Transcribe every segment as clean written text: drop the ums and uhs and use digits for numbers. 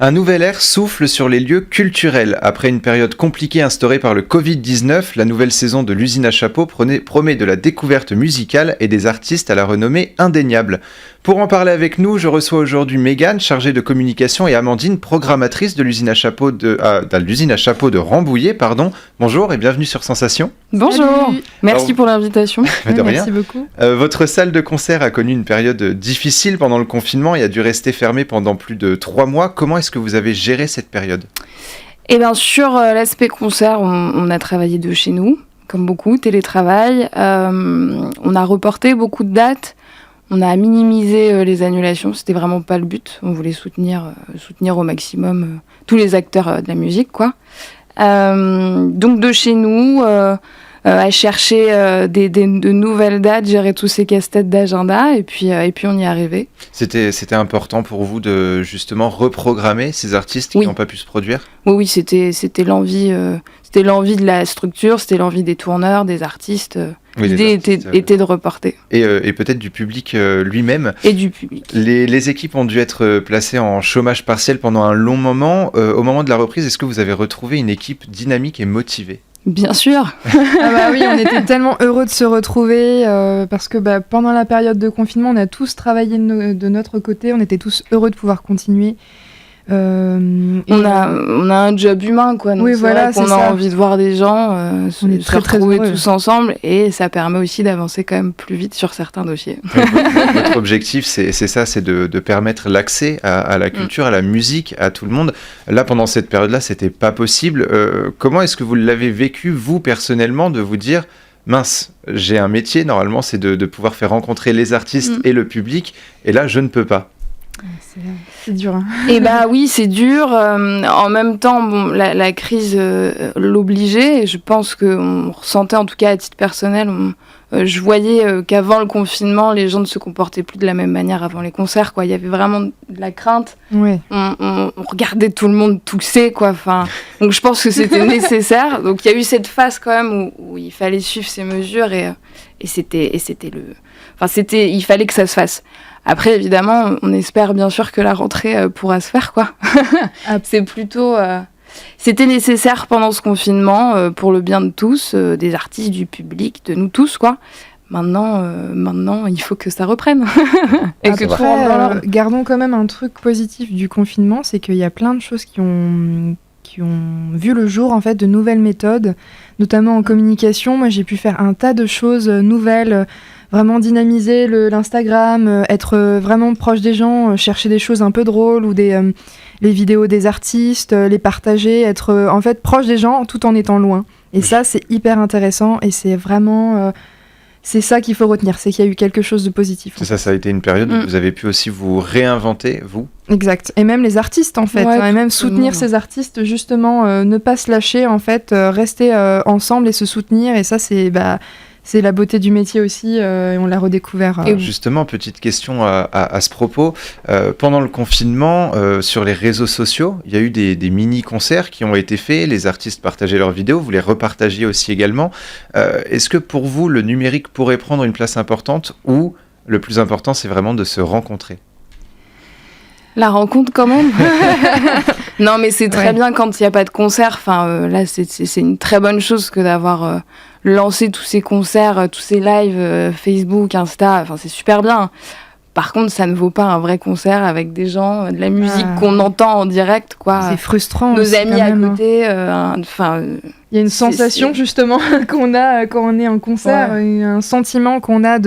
Un nouvel air souffle sur les lieux culturels. Après une période compliquée instaurée par le Covid-19, la nouvelle saison de l'usine à chapeaux promet de la découverte musicale et des artistes à la renommée indéniable. Pour en parler avec nous, je reçois aujourd'hui Mégane, chargée de communication, et Amandine, programmatrice de l'usine à chapeaux de Rambouillet. Bonjour et bienvenue sur Sensation. Bonjour, merci pour l'invitation. Merci beaucoup. Votre salle de concert a connu une période difficile pendant le confinement et a dû rester fermée pendant plus de 3 mois. Comment est-ce que vous avez géré cette période ? Eh bien, sur l'aspect concert, on a travaillé de chez nous, comme beaucoup, télétravail. On a reporté beaucoup de dates. On a minimisé les annulations, c'était vraiment pas le but. On voulait soutenir au maximum tous les acteurs de la musique, quoi. Donc de chez nous, à chercher de nouvelles dates, gérer tous ces casse-têtes d'agenda, et puis on y est arrivé. C'était important pour vous de justement reprogrammer ces artistes qui n'ont pas pu se produire ? Oui, c'était l'envie de la structure, c'était l'envie des tourneurs, des artistes. L'idée était de reporter. Et peut-être du public lui-même. Et du public. Les équipes ont dû être placées en chômage partiel pendant un long moment. Au moment de la reprise, est-ce que vous avez retrouvé une équipe dynamique et motivée ? Bien sûr. Oui, on était tellement heureux de se retrouver parce que pendant la période de confinement, on a tous travaillé de notre côté, on était tous heureux de pouvoir continuer. On a un job humain, quoi. Donc on a envie de voir des gens se retrouver tous ensemble, et ça permet aussi d'avancer quand même plus vite sur certains dossiers. Votre objectif, c'est ça, c'est de permettre l'accès à la culture, à la musique, à tout le monde. Là, pendant cette période-là, c'était pas possible. Comment est-ce que vous l'avez vécu, vous, personnellement, de vous dire mince, j'ai un métier, normalement, c'est de pouvoir faire rencontrer les artistes et le public, et là, je ne peux pas. C'est dur. Hein. Et oui, c'est dur. En même temps, la crise l'obligeait. Et je pense qu'on ressentait, en tout cas à titre personnel, je voyais qu'avant le confinement, les gens ne se comportaient plus de la même manière avant les concerts, quoi. Il y avait vraiment de la crainte. Ouais. On regardait tout le monde tousser, quoi. Enfin, donc je pense que c'était nécessaire. Donc il y a eu cette phase quand même où il fallait suivre ces mesures, et il fallait que ça se fasse. Après, évidemment, on espère bien sûr que la rentrée pourra se faire, quoi. C'est plutôt... C'était nécessaire pendant ce confinement, pour le bien de tous, des artistes, du public, de nous tous, quoi. Maintenant, il faut que ça reprenne. Et après, gardons quand même un truc positif du confinement, c'est qu'il y a plein de choses qui ont vu le jour, en fait, de nouvelles méthodes, notamment en communication. Moi, j'ai pu faire un tas de choses nouvelles, vraiment dynamiser l'Instagram, être vraiment proche des gens, chercher des choses un peu drôles ou les vidéos des artistes, les partager, être en fait proche des gens tout en étant loin. Et ça, c'est hyper intéressant, et c'est vraiment... c'est ça qu'il faut retenir, c'est qu'il y a eu quelque chose de positif. C'est ça a été une période où vous avez pu aussi vous réinventer, vous. Exact. Et même les artistes, en fait. Et même soutenir ces artistes, justement, ne pas se lâcher, en fait, rester ensemble et se soutenir. Et ça, c'est la beauté du métier aussi, et on l'a redécouvert. Et justement, petite question à ce propos. Pendant le confinement, sur les réseaux sociaux, il y a eu des mini-concerts qui ont été faits, les artistes partageaient leurs vidéos, vous les repartagiez aussi également. Est-ce que pour vous, le numérique pourrait prendre une place importante, ou le plus important, c'est vraiment de se rencontrer ? La rencontre, quand même. Non, mais c'est très bien quand il n'y a pas de concert. Enfin, là, c'est une très bonne chose que d'avoir lancé tous ces concerts, tous ces lives, Facebook, Insta. Enfin, c'est super bien. Par contre, ça ne vaut pas un vrai concert avec des gens, de la musique qu'on entend en direct, quoi. C'est frustrant. Nos aussi, amis à côté. Il y a une sensation justement qu'on a quand on est en concert, un sentiment qu'on a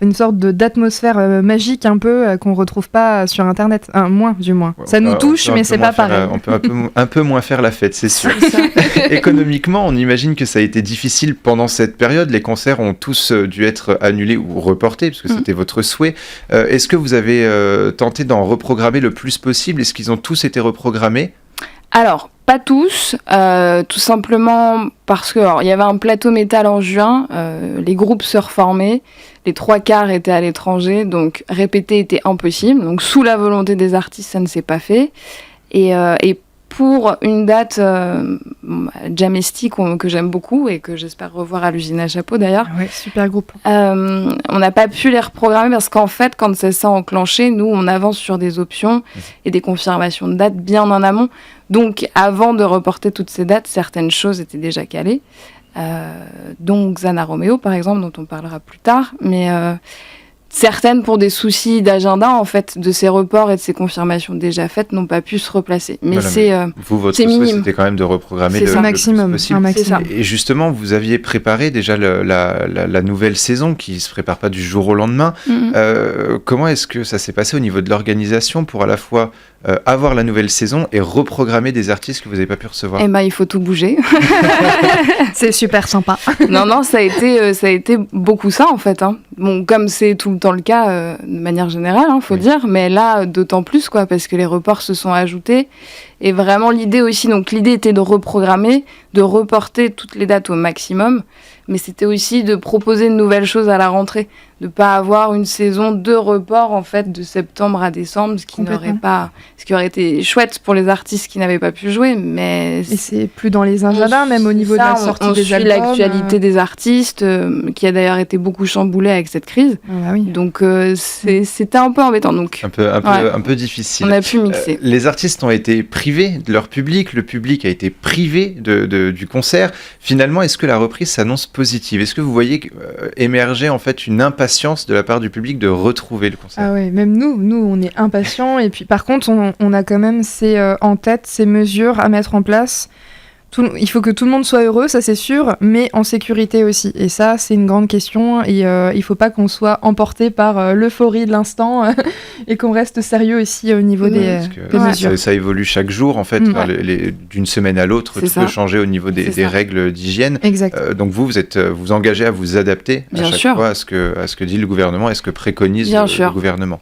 une sorte d'atmosphère magique un peu qu'on retrouve pas sur Internet, moins du moins. Ça nous touche, mais c'est pas pareil. On peut un peu moins faire la fête, c'est sûr. Économiquement, on imagine que ça a été difficile pendant cette période. Les concerts ont tous dû être annulés ou reportés, parce que c'était votre souhait. Est-ce que vous avez tenté d'en reprogrammer le plus possible ? Est-ce qu'ils ont tous été reprogrammés ? Alors, pas tous, tout simplement parce que il y avait un plateau métal en juin, les groupes se reformaient, les 3/4 étaient à l'étranger, donc répéter était impossible. Donc sous la volonté des artistes, ça ne s'est pas fait. Et pour une date Jamesty que j'aime beaucoup et que j'espère revoir à l'usine à Chapeau d'ailleurs. Ouais, super groupe. On n'a pas pu les reprogrammer parce qu'en fait, quand ça s'est enclenché, nous, on avance sur des options et des confirmations de dates bien en amont. Donc, avant de reporter toutes ces dates, certaines choses étaient déjà calées. Donc, Xana Romeo, par exemple, dont on parlera plus tard. Mais certaines, pour des soucis d'agenda, en fait, de ces reports et de ces confirmations déjà faites, n'ont pas pu se replacer. Mais voilà, votre souhait, c'était quand même de reprogrammer le maximum, plus possible. Et justement, vous aviez préparé déjà la nouvelle saison qui ne se prépare pas du jour au lendemain. Comment est-ce que ça s'est passé au niveau de l'organisation pour à la fois avoir la nouvelle saison et reprogrammer des artistes que vous n'avez pas pu recevoir? Eh ben, il faut tout bouger. C'est super sympa. Non, ça a été beaucoup ça, en fait. Hein. Bon, comme c'est tout le temps le cas, de manière générale, faut dire. Mais là, d'autant plus, quoi, parce que les reports se sont ajoutés. Et vraiment, l'idée était de reprogrammer, de reporter toutes les dates au maximum. Mais c'était aussi de proposer de nouvelles choses à la rentrée. De ne pas avoir une saison de report, en fait, de septembre à décembre, ce qui aurait été chouette pour les artistes qui n'avaient pas pu jouer. Mais et c'est plus dans les agendas, même au niveau de la sortie des albums. On suit l'actualité des artistes, qui a d'ailleurs été beaucoup chamboulée avec cette crise. Oui. Donc, c'était un peu embêtant. Donc, un peu difficile. On a pu mixer. Les artistes ont été privés de leur public, le public a été privé du concert. Finalement, est-ce que la reprise s'annonce positive? Est-ce que vous voyez émerger en fait une impatience de la part du public de retrouver le concert? Ah ouais, même nous on est impatients et puis par contre on a quand même en tête ces mesures à mettre en place. Il faut que tout le monde soit heureux, ça c'est sûr, mais en sécurité aussi. Et ça, c'est une grande question. Et il faut pas qu'on soit emporté par l'euphorie de l'instant et qu'on reste sérieux aussi au niveau des mesures. Ça évolue chaque jour, en fait. D'une semaine à l'autre, tout peut changer au niveau des règles d'hygiène. Exact. Donc vous vous engagez à vous adapter à chaque fois à ce que dit le gouvernement, à ce que préconise le gouvernement.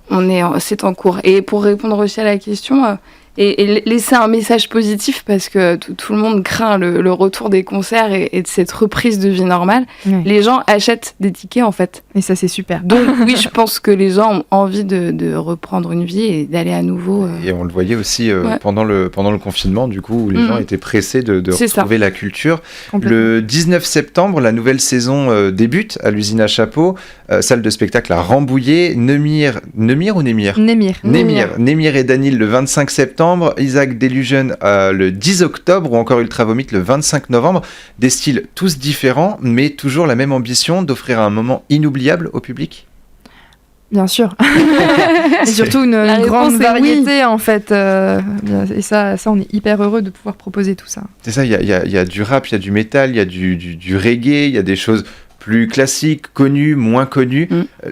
C'est en cours. Et pour répondre aussi à la question... Et laisser un message positif parce que tout le monde craint le retour des concerts et de cette reprise de vie normale. Ouais. Les gens achètent des tickets en fait. Et ça c'est super. Donc oui, je pense que les gens ont envie de reprendre une vie et d'aller à nouveau. Et on le voyait aussi pendant le confinement du coup où les gens étaient pressés de retrouver la culture. Le 19 septembre, la nouvelle saison débute à l'usine à Chapeau. Salle de spectacle à Rambouillet. Nemir et Danil le 25 septembre. Isaac Delusion le 10 octobre ou encore Ultra Vomit le 25 novembre. Des styles tous différents, mais toujours la même ambition d'offrir un moment inoubliable au public. Bien sûr. Et surtout une grande variété en fait. Et ça, on est hyper heureux de pouvoir proposer tout ça. C'est ça, il y a du rap, il y a du métal, il y a du reggae, il y a des choses plus classiques, connues, moins connues.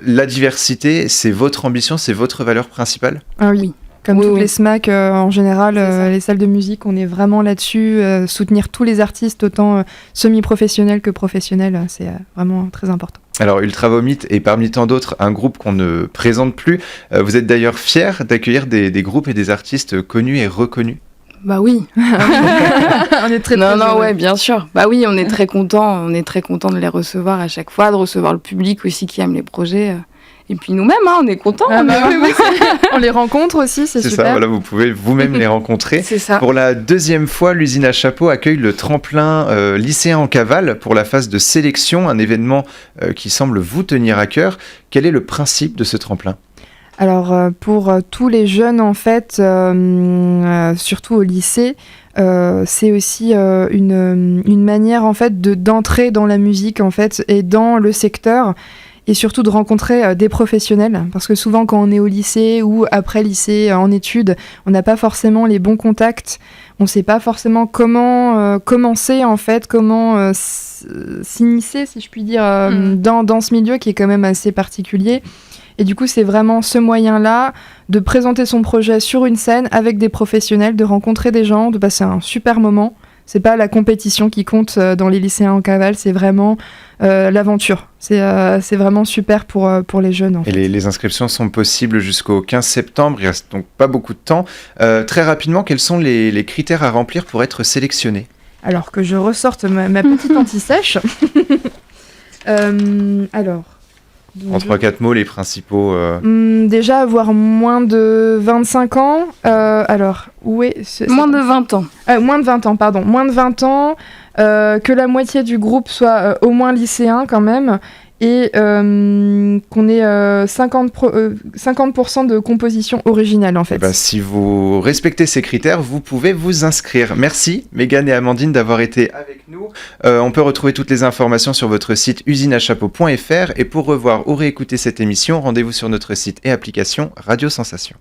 La diversité, c'est votre ambition, c'est votre valeur principale? Ah oui. Comme toutes les SMAC, en général, les salles de musique, on est vraiment là-dessus. Soutenir tous les artistes, autant semi-professionnels que professionnels, c'est vraiment très important. Alors, Ultra Vomit est parmi tant d'autres un groupe qu'on ne présente plus. Vous êtes d'ailleurs fiers d'accueillir des groupes et des artistes connus et reconnus? Bah oui. On est très ouais, bien sûr. Bah oui, on est très contents. On est très contents de les recevoir à chaque fois, de recevoir le public aussi qui aime les projets. Et puis nous-mêmes, on est contents. On les rencontre aussi, c'est super. C'est ça, voilà, vous pouvez vous-même les rencontrer. C'est ça. Pour la deuxième fois, l'usine à Chapeau accueille le tremplin lycéen en cavale pour la phase de sélection, un événement qui semble vous tenir à cœur. Quel est le principe de ce tremplin ? Alors, pour tous les jeunes, en fait, surtout au lycée, c'est aussi une manière, en fait, d'entrer dans la musique, en fait, et dans le secteur. Et surtout de rencontrer des professionnels, parce que souvent quand on est au lycée ou après lycée en études, on n'a pas forcément les bons contacts, on ne sait pas forcément comment commencer en fait, comment s'initier si je puis dire dans ce milieu qui est quand même assez particulier. Et du coup c'est vraiment ce moyen-là de présenter son projet sur une scène avec des professionnels, de rencontrer des gens, de passer un super moment. C'est pas la compétition qui compte dans les lycéens en cavale, c'est vraiment l'aventure. C'est vraiment super pour les jeunes. En fait. Et les inscriptions sont possibles jusqu'au 15 septembre, il reste donc pas beaucoup de temps. Très rapidement, quels sont les critères à remplir pour être sélectionné ? Alors que je ressorte ma petite anti-sèche. Alors, En 3-4 mots, les principaux... Déjà, avoir moins de 25 ans. Alors, où est... Moins de 20 ans. Moins de 20 ans, pardon. Moins de 20 ans, que la moitié du groupe soit au moins lycéen quand même, et qu'on ait 50% de composition originale en fait. Si vous respectez ces critères, vous pouvez vous inscrire. Merci Mégane et Amandine d'avoir été avec nous. On peut retrouver toutes les informations sur votre site usineachapeau.fr et pour revoir ou réécouter cette émission, rendez-vous sur notre site et application Radio Sensation.